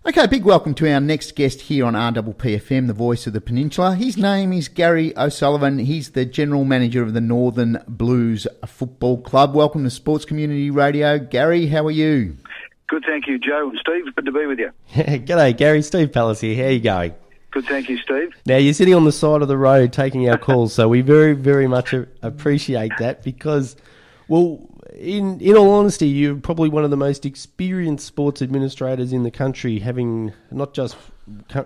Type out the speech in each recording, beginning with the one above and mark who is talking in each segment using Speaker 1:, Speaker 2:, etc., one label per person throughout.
Speaker 1: Okay, big welcome to our next guest here on RPPFM, the voice of the Peninsula. His name is Garry O'Sullivan. He's the General Manager of the Northern Blues Football Club. Welcome to Sports Community Radio. Garry, how are you?
Speaker 2: Good, thank you, Joe and Steve. Good to be with you.
Speaker 3: G'day, Garry. Steve Pallas here. How are you going?
Speaker 2: Good, thank you, Steve.
Speaker 3: Now, you're sitting on the side of the road taking our calls, so we very, very much appreciate that because, well, in all honesty, you're probably one of the most experienced sports administrators in the country, having not just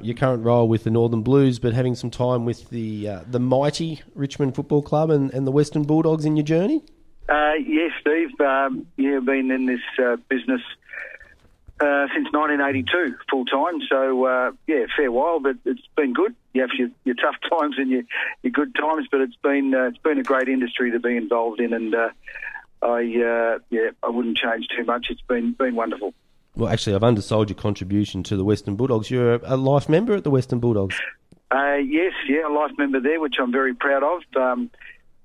Speaker 3: your current role with the Northern Blues, but having some time with the mighty Richmond Football Club and the Western Bulldogs in your journey?
Speaker 2: Yes, Steve. I've been in this business since 1982, full time. So fair while, but it's been good. You have your tough times and your good times, but it's been a great industry to be involved in, and I wouldn't change too much. It's been wonderful.
Speaker 3: Well, actually, I've undersold your contribution to the Western Bulldogs. You're a life member at the Western Bulldogs.
Speaker 2: Yes, a life member there, which I'm very proud of.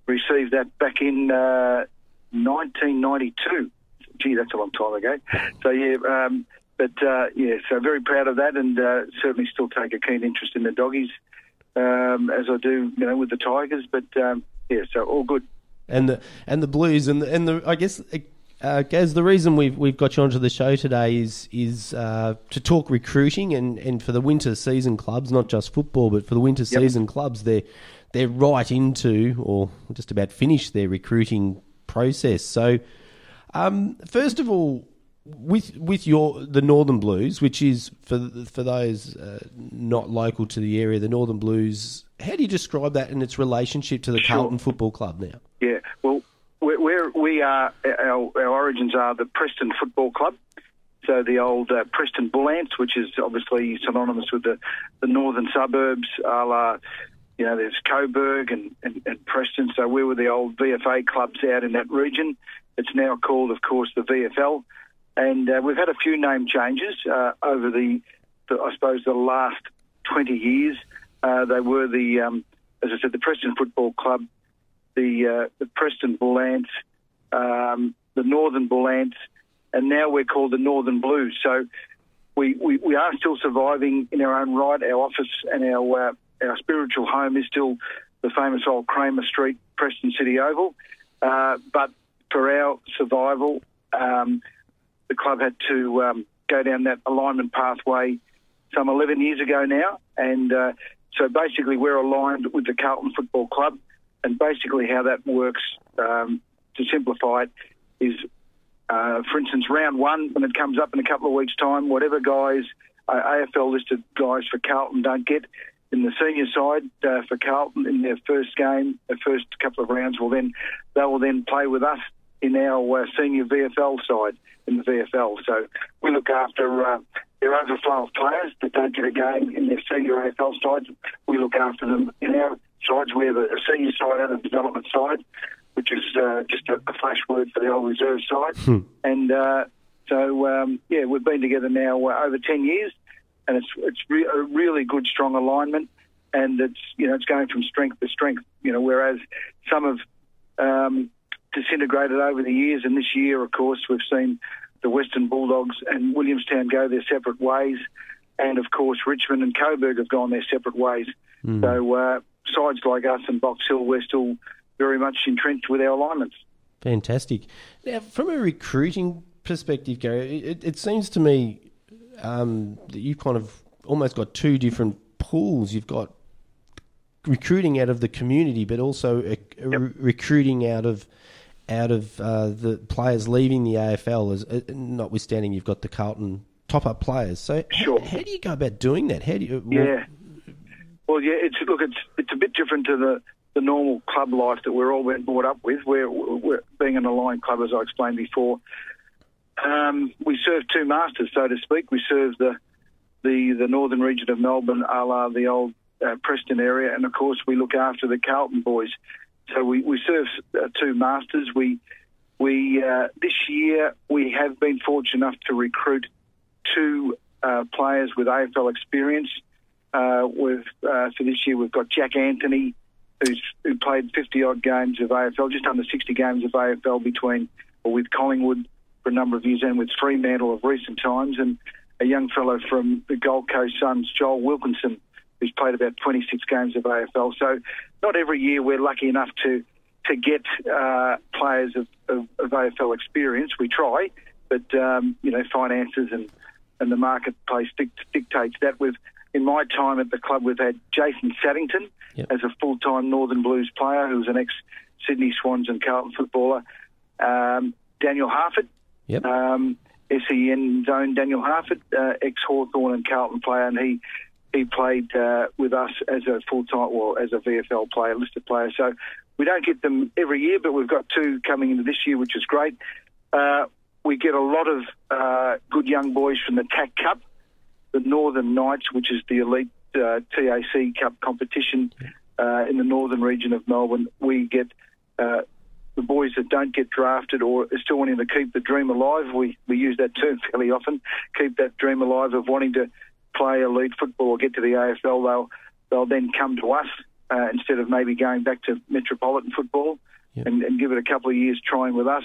Speaker 2: Received that back in 1992. Gee, that's a long time ago. So so very proud of that, and certainly still take a keen interest in the doggies, as I do, with the Tigers. But so all good.
Speaker 3: And the Blues and the I guess, Gaz, the reason we've got you onto the show today is to talk recruiting and for the winter season clubs, not just football, but for the winter season clubs, they're right into or just about finished their recruiting process. So, first of all, with the Northern Blues, which is for those not local to the area, the Northern Blues, how do you describe that in its relationship to the Carlton Football Club now?
Speaker 2: Yeah, well, we are our origins are the Preston Football Club, so the old Preston Bull Ants, which is obviously synonymous with the northern suburbs, there's Coburg and Preston. So we were the old VFA clubs out in that region. It's now called, of course, the VFL. And we've had a few name changes over the last 20 years. They were as I said, the Preston Football Club, the Preston Bull Ants, the Northern Bull Ants, and now we're called the Northern Blues. So we are still surviving in our own right. Our office and our spiritual home is still the famous old Kramer Street, Preston City Oval. But for our survival, the club had to go down that alignment pathway some 11 years ago now. And so basically we're aligned with the Carlton Football Club. And basically how that works, to simplify it, is, for instance, round one, when it comes up in a couple of weeks' time, whatever guys, AFL-listed guys for Carlton don't get in the senior side for Carlton in their first game, their first couple of rounds, they will then play with us in our senior VFL side in the VFL. So we look after their overflow of players that don't get a game in their senior AFL sides. We look after them in our sides. We have a senior side and a development side, which is just a flash word for the old reserve side. And we've been together now over 10 years, and it's a really good, strong alignment, and it's going from strength to strength. Whereas some have disintegrated over the years, and this year, of course, we've seen the Western Bulldogs and Williamstown go their separate ways, and of course Richmond and Coburg have gone their separate ways. So sides like us and Box Hill, we're still very much entrenched with our alignments.
Speaker 3: Fantastic. Now, from a recruiting perspective, Garry, it seems to me that you've kind of almost got two different pools. You've got recruiting out of the community, but also recruiting out of the players leaving the AFL, notwithstanding you've got the Carlton top-up players. So how do you go about doing that? How do you? It's a bit different to the normal club life that we're all been brought up with. We're being an aligned club, as I explained before. We serve two masters, so to speak. We serve the northern region of Melbourne, a la the old Preston area, and of course we look after the Carlton boys. So we serve two masters. We this year we have been fortunate enough to recruit two players with AFL experience. For this year we've got Jack Anthony, who played 50-odd games of AFL, just under 60 games of AFL with Collingwood for a number of years and with Fremantle of recent times. And
Speaker 2: a young fellow from the Gold Coast Suns, Joel Wilkinson, who's played about 26 games of AFL. So not every year we're lucky enough to get players of AFL experience. We try, but finances and the marketplace dictates that. In my time at the club, we've had Jason Saddington as a full-time Northern Blues player, who's an ex-Sydney Swans and Carlton footballer. Daniel Harford, SEN zone Daniel Harford, ex-Hawthorn and Carlton player, and he played with us as a full-time, as a VFL player, listed player. So we don't get them every year, but we've got 2 coming into this year, which is great. We get a lot of good young boys from the TAC Cup, the Northern Knights, which is the elite TAC Cup competition in the northern region of Melbourne. We get the boys that don't get drafted or are still wanting to keep the dream alive. We use that term fairly often, keep that dream alive of wanting to play elite football or get to the AFL. They'll then come to us instead of maybe going back to metropolitan football and give it a couple of years trying with us.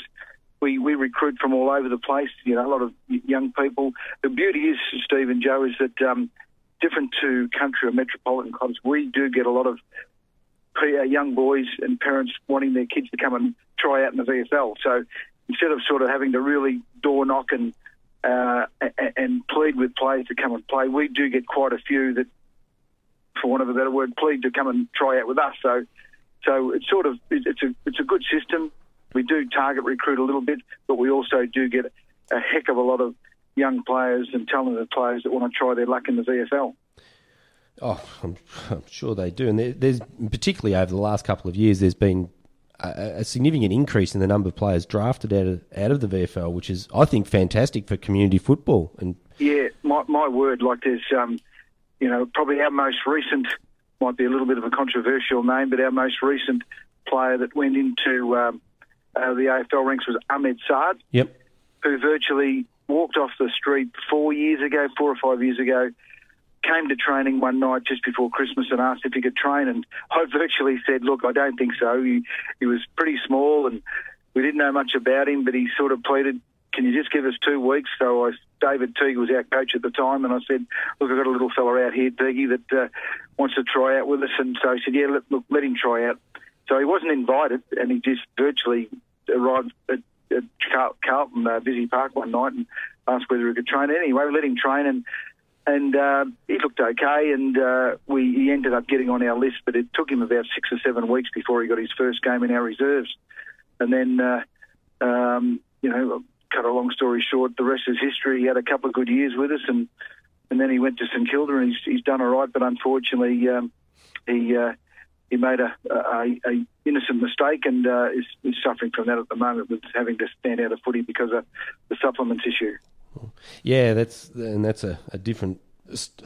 Speaker 2: We recruit from all over the place, a lot of young people. The beauty is, Steve and Joe, is that different to country or metropolitan clubs, we do get a lot of young boys and parents wanting their kids to come and try out in the VFL. So instead of sort of having to really door knock and plead with players to come and play, we do get quite a few that, for want of a better word, plead to come and try out with us. So it's it's a good system. We do target recruit a little bit, but we also do get a heck of a lot of young players and talented players that want to try their luck in the VFL.
Speaker 4: Oh, I'm sure they do. And there's particularly over the last couple of years, there's been a significant increase in the number of players drafted out of the VFL, which is, I think, fantastic for community football. And
Speaker 2: yeah, my word, like there's, probably our most recent, might be a little bit of a controversial name, but our most recent player that went into the AFL ranks was Ahmed Saad, who virtually walked off the street 4 or 5 years ago, came to training one night just before Christmas and asked if he could train, and I virtually said, look, I don't think so. He was pretty small and we didn't know much about him, but he sort of pleaded, can you just give us 2 weeks? So David Teague was our coach at the time, and I said, look, I've got a little fella out here, Teague, that wants to try out with us. And so he said, yeah, let him try out. So he wasn't invited, and he just virtually arrived at Carlton Busy Park one night and asked whether he could train. Anyway, we let him train, and he looked okay, and he ended up getting on our list, but it took him about 6 or 7 weeks before he got his first game in our reserves. And then, cut a long story short, the rest is history. He had a couple of good years with us, and then he went to St Kilda, and he's done all right, but unfortunately he made a innocent mistake and is suffering from that at the moment, with having to stand out of footy because of the supplements issue.
Speaker 4: Yeah, that's a different,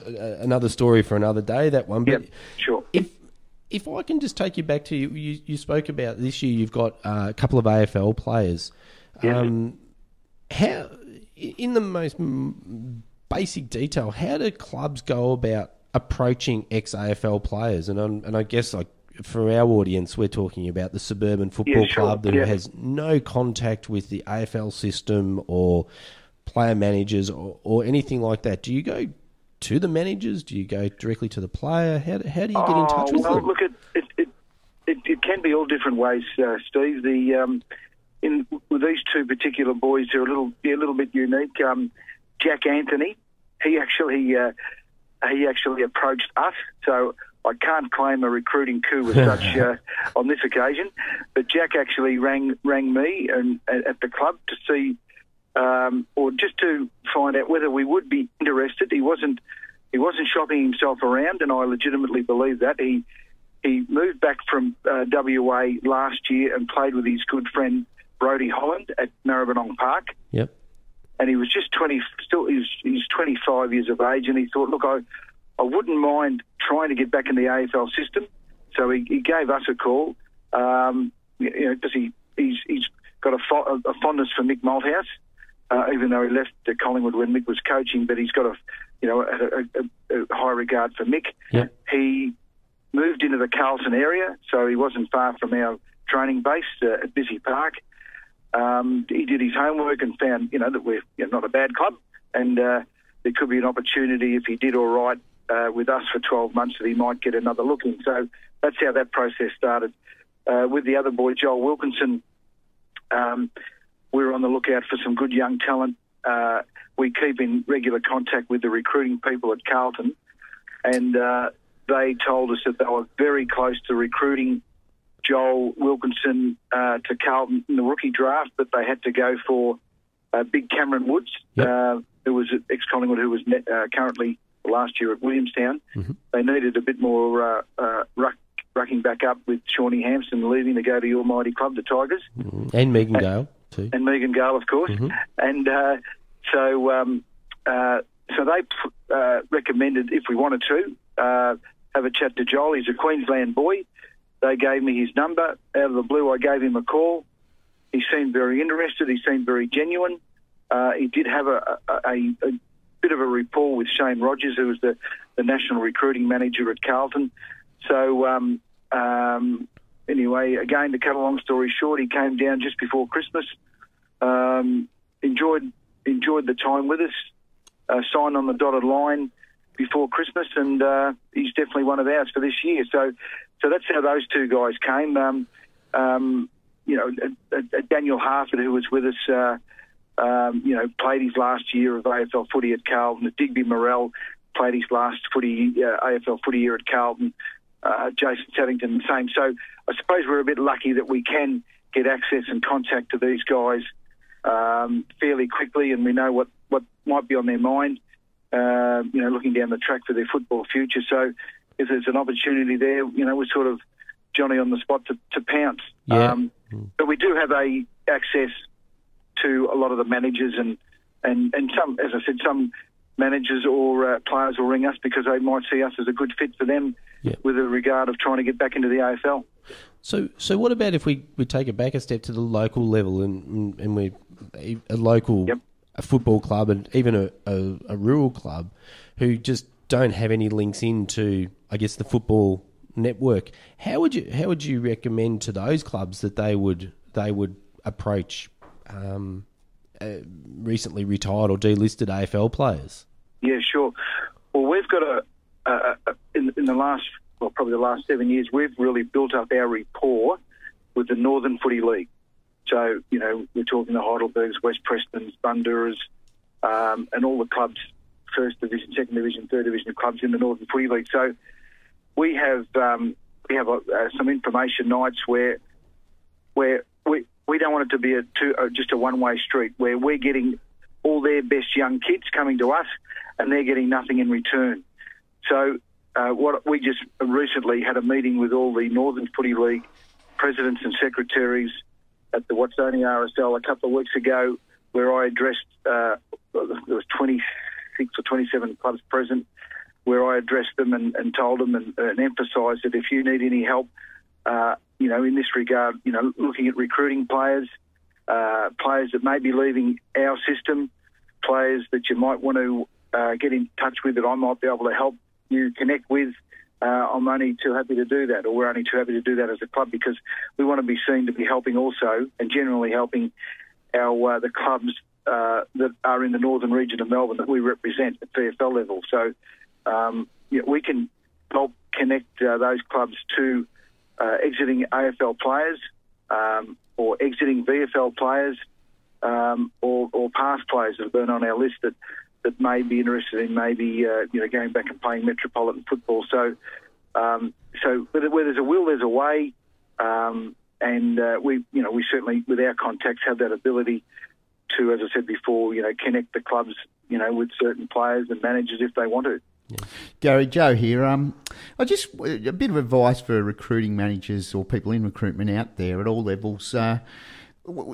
Speaker 4: another story for another day, that one. But
Speaker 2: yep, sure.
Speaker 4: If I can just take you back to, you spoke about this year you've got a couple of AFL players.
Speaker 2: Yeah.
Speaker 4: How, in the most basic detail, how do clubs go about approaching ex-AFL players? And I guess, like, for our audience, we're talking about the suburban football club that has no contact with the AFL system or player managers or anything like that. Do you go to the managers? Do you go directly to the player? How do you get in touch with them?
Speaker 2: Look, it can be all different ways, Steve. With these 2 particular boys, they're a little bit unique. Jack Anthony, he actually approached us, so I can't claim a recruiting coup as such on this occasion. But Jack actually rang me at the club to see, or just to find out whether we would be interested. He wasn't shopping himself around, and I legitimately believe that. He moved back from WA last year and played with his good friend Brodie Holland at Maribyrnong Park.
Speaker 4: Yep.
Speaker 2: And he was just 20. Still, he's 25 years of age, and he thought, look, I wouldn't mind trying to get back in the AFL system. So he gave us a call, because he's got a fondness for Mick Malthouse, even though he left Collingwood when Mick was coaching. But he's got a high regard for Mick.
Speaker 4: Yep.
Speaker 2: He moved into the Carlton area, so he wasn't far from our training base at Busy Park. He did his homework and found, that we're not a bad club, and
Speaker 3: there could be an opportunity if he did all right with us for 12 months that he might get another look in. So that's how that process started. With the other boy, Joel Wilkinson, we were on the lookout for some good young talent. We keep in regular contact with the recruiting people at Carlton, and they told us that they were very close to recruiting Joel Wilkinson to Carlton in the rookie draft, but they had to go for Big Cameron Woods, who was at ex-Collingwood, who was currently last year at Williamstown. Mm-hmm. They needed a bit more rucking back up with Shawnee Hampson leaving to go to the almighty club, the Tigers.
Speaker 4: Mm-hmm. And Megan Gale, too.
Speaker 3: And Megan Gale, of course. Mm-hmm. And so they recommended, if we wanted to, have a chat to Joel. He's a Queensland boy. They gave me his number. Out of the blue, I gave him a call. He seemed very interested. He seemed very genuine. He did have a bit of a rapport with Shane Rogers, who was the national recruiting manager at Carlton. So anyway, again, to cut a long story short, he came down just before Christmas, enjoyed the time with us, signed on the dotted line before Christmas, and he's definitely one of ours for this year. So that's how those two guys came. Daniel Harford, who was with us, played his last year of AFL footy at Carlton. Digby Morrell played his last AFL footy year at Carlton. Jason Saddington, the same. So I suppose we're a bit lucky that we can get access and contact to these guys fairly quickly, and we know what might be on their mind, looking down the track for their football future. So if there's an opportunity there, we're sort of Johnny on the spot to pounce.
Speaker 4: Yeah.
Speaker 3: But we do have access to a lot of the managers and some, as I said, some managers or players will ring us because they might see us as a good fit for them with a regard of trying to get back into the AFL.
Speaker 4: So what about if we take it back a step to the local level and we a local a football club and even a rural club who just don't have any links into, I guess, the football network? How would you recommend to those clubs that they would approach recently retired or delisted AFL players?
Speaker 3: Yeah, sure. Well, we've got in the last, probably the last 7 years, we've really built up our rapport with the Northern Footy League. So, we're talking the Heidelbergs, West Prestons, Bundoras, and all the clubs, First Division, Second Division, Third Division clubs in the Northern Footy League. So we have some information nights where we don't want it to be just a one-way street, where we're getting all their best young kids coming to us and they're getting nothing in return. So we just recently had a meeting with all the Northern Footy League presidents and secretaries at the Watsoni RSL a couple of weeks ago, where I addressed, there was 26 or 27 clubs present, where I addressed them and told them and emphasised that if you need any help, in this regard, looking at recruiting players that may be leaving our system, players that you might want to get in touch with that I might be able to help you connect with, I'm only too happy to do that, or we're only too happy to do that as a club, because we want to be seen to be helping also, and generally helping the clubs that are in the northern region of Melbourne that we represent at VFL level. So we can help connect those clubs to exiting AFL players or exiting VFL players or past players that have been on our list that may be interested in maybe going back and playing metropolitan football. So where there's a will, there's a way, and we certainly with our contacts have that ability to, as I said before, connect the clubs with certain players and managers if they want to.
Speaker 1: Yeah. Gary, Joe here. I just a bit of advice for recruiting managers or people in recruitment out there at all levels.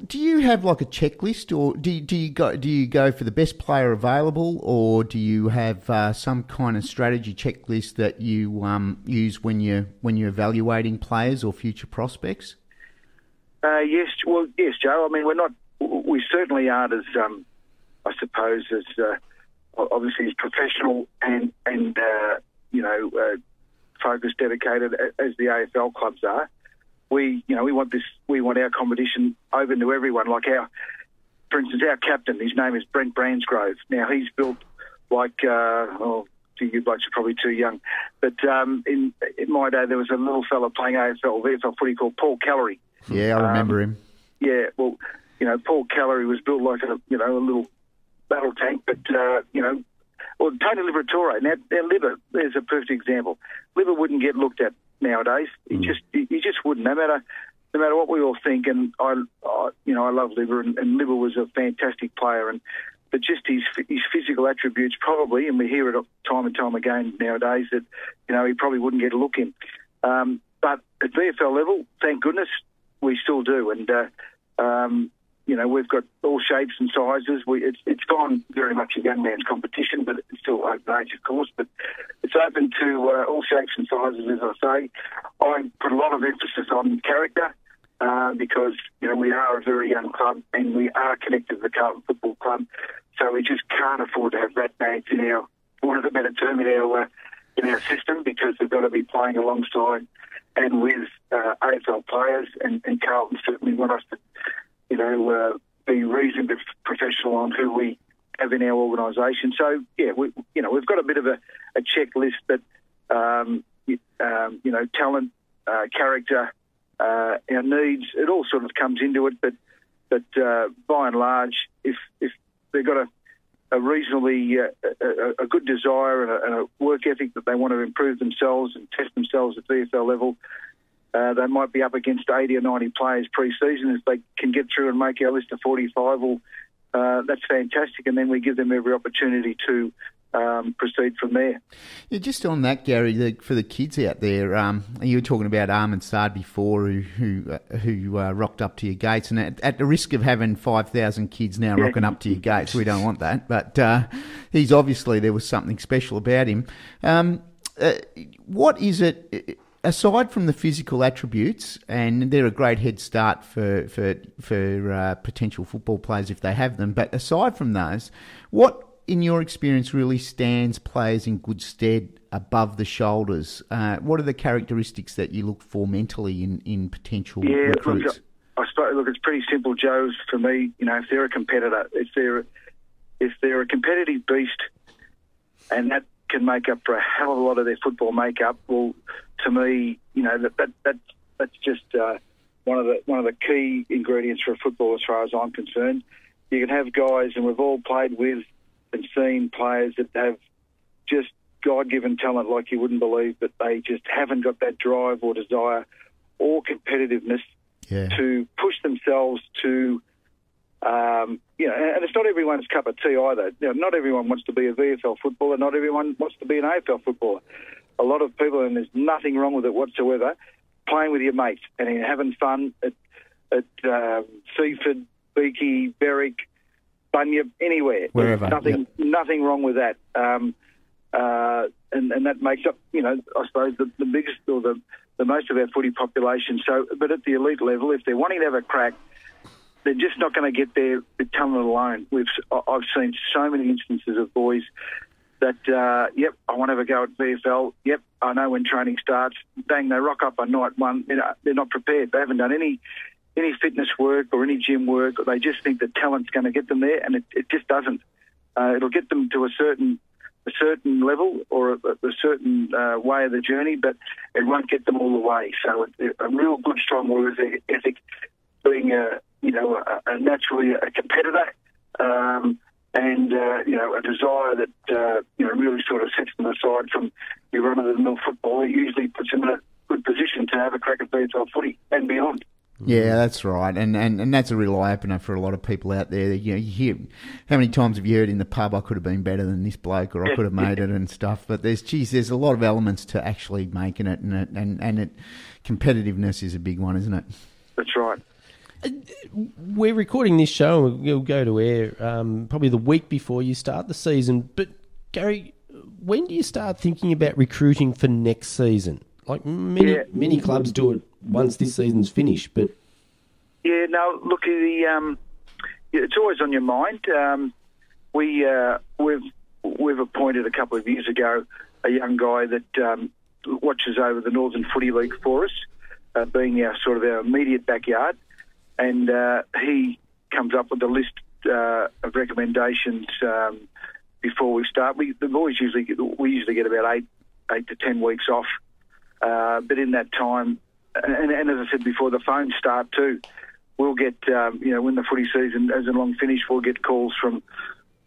Speaker 1: Do you have like a checklist, or do you go for the best player available, or do you have some kind of strategy checklist that you use when you're evaluating players or future prospects?
Speaker 3: Yes, Joe. I mean, we certainly aren't as I suppose as obviously as professional and focused, dedicated as the AFL clubs are. We want our competition open to everyone. For instance, our captain, his name is Brent Bransgrove. Now, he's built
Speaker 2: you blokes are probably too young. But in my day, there was a little fella playing VFL footy called Paul Callery.
Speaker 1: Yeah, I remember him.
Speaker 2: Yeah, well, Paul Callery was built like a little battle tank, but, Tony Liberatore, now Libba, there's a perfect example. Libba wouldn't get looked at nowadays. He just wouldn't, no matter what we all think. And I love Libba, and Libba was a fantastic player, but just his physical attributes probably, and we hear it time and time again nowadays, that he probably wouldn't get a look in. But at VFL level, thank goodness, we still do, and we've got all shapes and sizes. It's gone very much a young man's competition, but it's still open age, of course. But it's open to all shapes and sizes, as I say. I put a lot of emphasis on character because we are a very young club and we are connected to the Carlton Football Club, so we just can't afford to have rat bags in our, what is a better term, in our system, because they've got to be playing alongside and with AFL players, and Carlton certainly want us to be reasonably professional on who we have in our organisation. So, yeah, we've got a bit of a checklist that, talent, character, our needs, it all sort of comes into it. But by and large, if they've got a reasonably a good desire and a work ethic that they want to improve themselves and test themselves at VFL level, they might be up against 80 or 90 players pre-season. If they can get through and make our list of 45, well, that's fantastic, and then we give them every opportunity to proceed from there.
Speaker 1: Yeah, just on that, Gary, for the kids out there, you were talking about Ahmed Saad before, who rocked up to your gates, and at the risk of having 5,000 kids now rocking up to your gates, we don't want that, but he's obviously, there was something special about him. What is it? Aside from the physical attributes, and they're a great head start for potential football players if they have them, but aside from those, what, in your experience, really stands players in good stead above the shoulders? What are the characteristics that you look for mentally in potential recruits?
Speaker 2: Look, it's pretty simple, Joe, for me. If they're a competitor, if they're a competitive beast, and that can make up for a hell of a lot of their football makeup, well, to me, that's just one of the key ingredients for a football, as far as I'm concerned. You can have guys, and we've all played with and seen players that have just God-given talent like you wouldn't believe, but they just haven't got that drive or desire or competitiveness to push themselves to, and it's not everyone's cup of tea either. Not everyone wants to be a VFL footballer. Not everyone wants to be an AFL footballer. A lot of people, and there's nothing wrong with it whatsoever, playing with your mates and having fun at Seaford, Beaky, Berwick, Bunyip, anywhere.
Speaker 1: Wherever.
Speaker 2: Nothing wrong with that. And that makes up, I suppose, the biggest or the most of our footy population. So, but at the elite level, if they're wanting to have a crack, they're just not going to get there with talent alone. I've seen so many instances of boys that, I want to have a go at VFL. Yep, I know when training starts. Bang, they rock up on night one. They're not prepared. They haven't done any fitness work or any gym work. They just think that talent's going to get them there, and it just doesn't. It'll get them to a certain level or a certain way of the journey, but it won't get them all the way. So a real good, strong work ethic, being naturally a competitor, and a desire that really sort of sets them aside from your run-of-the-mill football. It usually puts them in a good position to have a crack at VFL footy and beyond.
Speaker 1: Yeah, that's right, and that's a real eye-opener for a lot of people out there. You hear, how many times have you heard in the pub, I could have been better than this bloke, or I could have made it and stuff, but there's a lot of elements to actually making it, and competitiveness is a big one, isn't it?
Speaker 2: That's right.
Speaker 4: We're recording this show, and we'll go to air probably the week before you start the season, but Gary, when do you start thinking about recruiting for next season? Like many clubs do it once this season's finished, but
Speaker 2: look, it's always on your mind. We've appointed a couple of years ago a young guy that watches over the Northern Footy League for us, being our immediate backyard, and he comes up with a list of recommendations before we start. We usually get about 8 to 10 weeks off. But in that time, and as I said before, the phones start too. We'll get, when the footy season is a long finish, we'll get calls from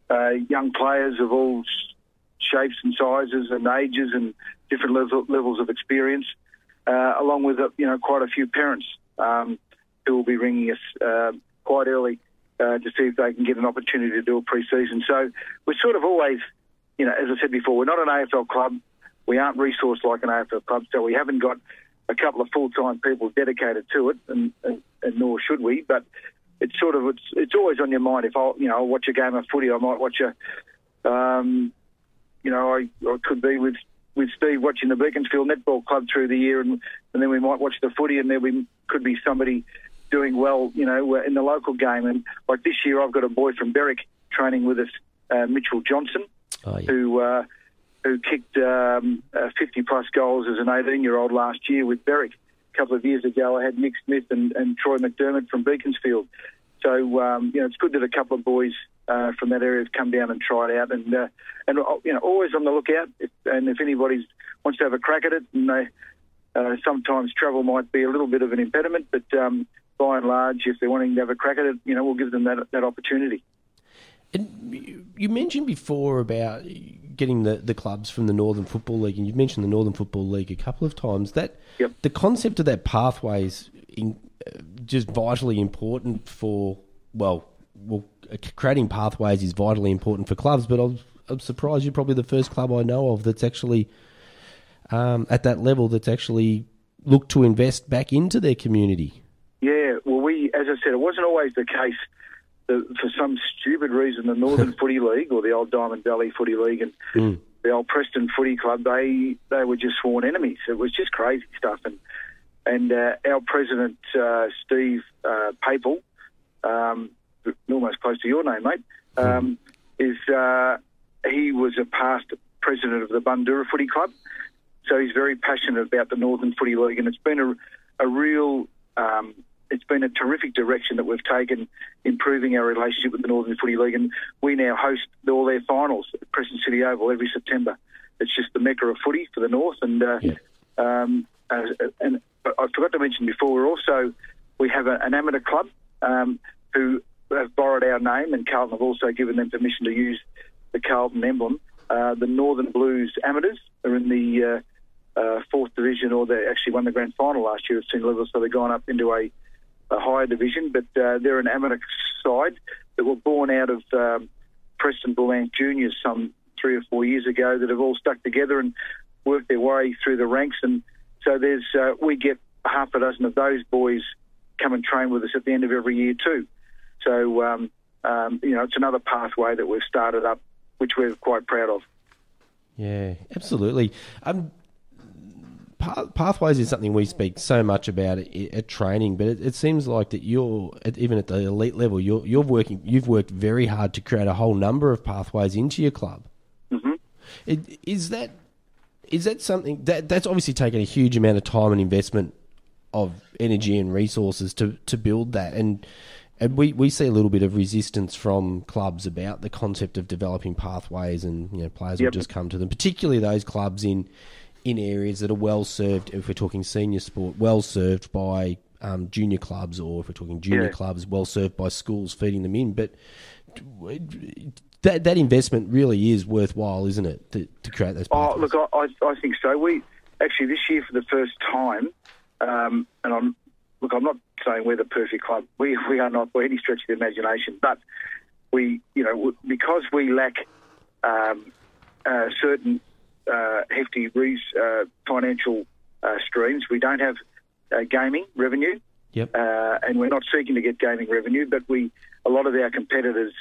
Speaker 2: young players of all shapes and sizes and ages and different levels of experience, along with quite a few parents who will be ringing us quite early to see if they can get an opportunity to do a pre-season. So we're sort of always, as I said before, we're not an AFL club. We aren't resourced like an AFL club, so we haven't got a couple of full-time people dedicated to it, and nor should we. But it's always on your mind. If I'll watch a game of footy, I might watch I could be with Steve watching the Beaconsfield Netball Club through the year, and then we might watch the footy, and then could be somebody doing well, in the local game. And like this year, I've got a boy from Berwick training with us, Mitchell Johnson, who kicked 50-plus goals as an 18-year-old last year with Berwick. A couple of years ago, I had Nick Smith and Troy McDermott from Beaconsfield. So, it's good that a couple of boys from that area have come down and tried out. And always on the lookout. If anybody wants to have a crack at it, and sometimes travel might be a little bit of an impediment, but by and large, if they're wanting to have a crack at it, we'll give them that opportunity.
Speaker 4: And you mentioned before about getting the clubs from the Northern Football League, and you've mentioned the Northern Football League a couple of times.
Speaker 2: Yep.
Speaker 4: The concept of that pathway is just vitally important for, creating pathways is vitally important for clubs, but I'm surprised you're probably the first club I know of that's actually at that level that's actually looked to invest back into their community.
Speaker 2: Yeah, well, as I said, it wasn't always the case. For some stupid reason, the Northern Footy League or the old Diamond Valley Footy League and the old Preston Footy Club, they were just sworn enemies. It was just crazy stuff. And our president, Steve Papel, almost close to your name, mate, he was a past president of the Bundoora Footy Club. So he's very passionate about the Northern Footy League, and it's been a real... it's been a terrific direction that we've taken, improving our relationship with the Northern Footy League, and we now host all their finals at Preston City Oval every September. It's just the mecca of footy for the North, and I forgot to mention before, we have an amateur club who have borrowed our name, and Carlton have also given them permission to use the Carlton emblem. The Northern Blues Amateurs are in the fourth division, or they actually won the grand final last year at senior level, so they've gone up into a higher division, but they're an amateur side that were born out of Preston Bullants Juniors some 3 or 4 years ago that have all stuck together and worked their way through the ranks. And so we get half a dozen of those boys come and train with us at the end of every year too. So, it's another pathway that we've started up, which we're quite proud of.
Speaker 4: Yeah, absolutely. Pathways is something we speak so much about at training, but it seems like that even at the elite level, you've worked very hard to create a whole number of pathways into your club.
Speaker 2: Mm-hmm.
Speaker 4: Is that something that's obviously taken a huge amount of time and investment of energy and resources to build that, and we see a little bit of resistance from clubs about the concept of developing pathways, and players will just come to them, particularly those clubs in areas that are well served, if we're talking senior sport, well served by junior clubs, or if we're talking junior clubs, well served by schools feeding them in. But that investment really is worthwhile, isn't it, to create those pathways?
Speaker 2: Oh, look, I think so. We actually this year for the first time, and I'm not saying we're the perfect club. We are not by any stretch of the imagination, but we, because we lack certain hefty financial streams. We don't have gaming revenue, and we're not seeking to get gaming revenue, but a lot of our competitors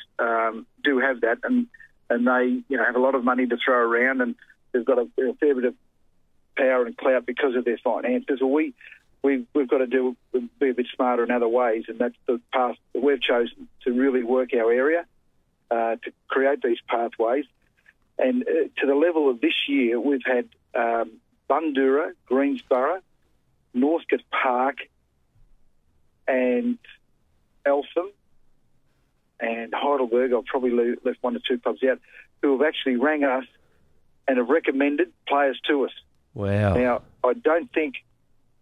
Speaker 2: do have that, and they have a lot of money to throw around, and they've got a fair bit of power and clout because of their finances. Well, we've got to be a bit smarter in other ways, and that's the path that we've chosen to really work our area to create these pathways. And to the level of this year, we've had Bundoora, Greensborough, Northcote Park, and Eltham, and Heidelberg. I've probably left 1 or 2 clubs out, who have actually rang us and have recommended players to us.
Speaker 4: Wow.
Speaker 2: Now, I don't think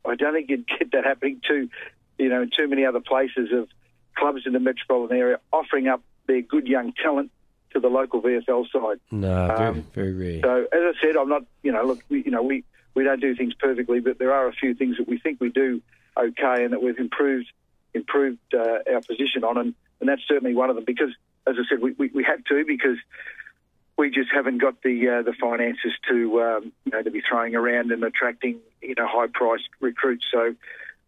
Speaker 2: you'd get that happening in too many other places of clubs in the metropolitan area offering up their good young talent to the local VFL side.
Speaker 4: No, very, very rare.
Speaker 2: So, as I said, I'm not, we don't do things perfectly, but there are a few things that we think we do okay and that we've improved our position on, and that's certainly one of them. Because, as I said, we had to, because we just haven't got the finances to be throwing around and attracting high-priced recruits. So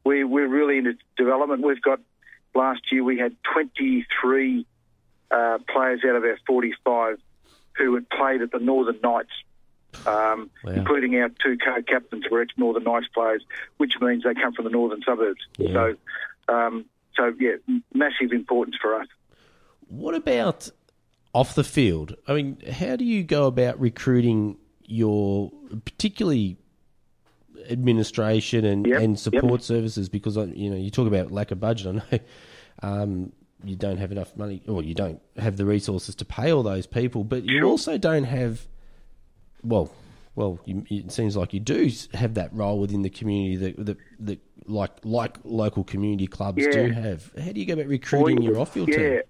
Speaker 2: we're really into development. We've got, last year we had 23 players out of our 45 who had played at the Northern Knights,
Speaker 4: Wow.
Speaker 2: including our 2 co-captains were ex-Northern Knights players, which means they come from the northern suburbs.
Speaker 4: Yeah.
Speaker 2: So massive importance for us.
Speaker 4: What about off the field? I mean, how do you go about recruiting your, particularly administration and support services? Because you talk about lack of budget. I know you don't have enough money, or you don't have the resources to pay all those people, but you also don't have. Well, it seems like you do have that role within the community that like local community clubs do have. How do you go about recruiting your off-field team?
Speaker 2: Yeah,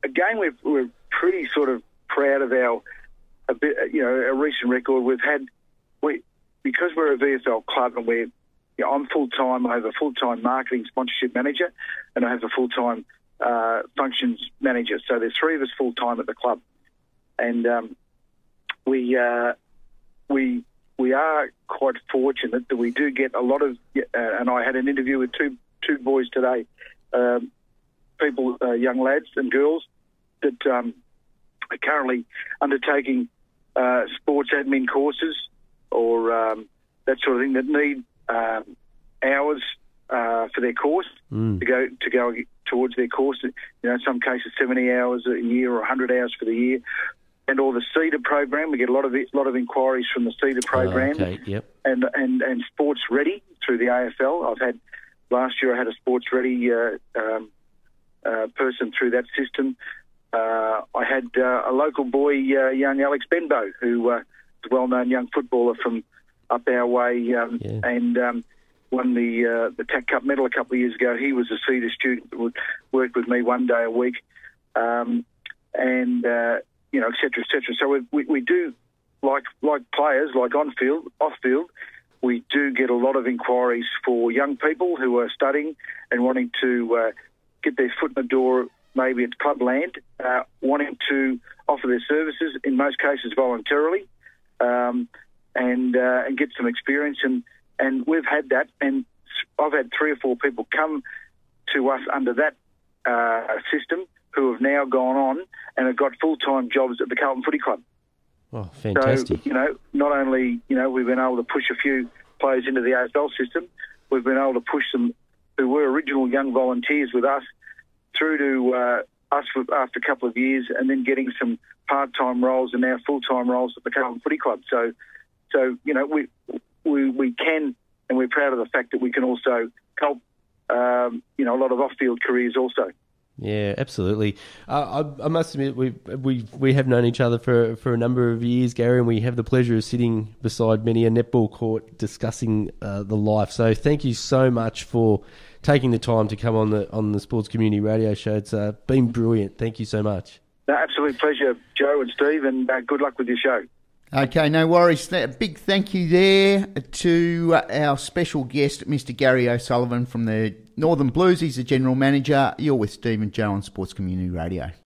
Speaker 2: again, we're pretty sort of proud of our recent record. Because we're a VFL club and I'm full-time. I have a full-time marketing sponsorship manager, and I have a full-time functions manager. So there's 3 of us full-time at the club, and we are quite fortunate that we do get a lot of. And I had an interview with two boys today, people, young lads and girls that are currently undertaking sports admin courses or that sort of thing, that need hours for their course to go towards their course. In some cases 70 hours a year or 100 hours for the year. And all the CEDA program, we get a lot of inquiries from the CEDA program, and Sports Ready through the AFL. Last year I had a Sports Ready person through that system. I had a local boy, young Alex Benbow, who is a well-known young footballer from up our way, and won the TAC Cup medal a couple of years ago. He was a CEDA student that would work with me one day a week, et cetera, et cetera. So we do, like players, like on-field, off-field, we do get a lot of inquiries for young people who are studying and wanting to get their foot in the door, maybe at clubland, wanting to offer their services, in most cases voluntarily, and get some experience. And we've had that, and I've had 3 or 4 people come to us under that system who have now gone on and have got full-time jobs at the Carlton Footy Club.
Speaker 4: Oh, fantastic.
Speaker 2: So, not only, we've been able to push a few players into the AFL system, we've been able to push them who were original young volunteers with us through to us after a couple of years, and then getting some part-time roles and now full-time roles at the Carlton Footy Club. So we can, and we're proud of the fact that we can also help, a lot of off-field careers also.
Speaker 4: Yeah, absolutely. I must admit, we have known each other for a number of years, Gary, and we have the pleasure of sitting beside many a netball court discussing the life. So thank you so much for taking the time to come on the Sports Community Radio Show. It's been brilliant. Thank you so much.
Speaker 2: No, absolute pleasure, Joe and Steve, and good luck with your show.
Speaker 1: Okay, no worries. A big thank you there to our special guest, Mr. Garry O'Sullivan from the Northern Blues. He's the General Manager. You're with Steve and Joe on Sports Community Radio.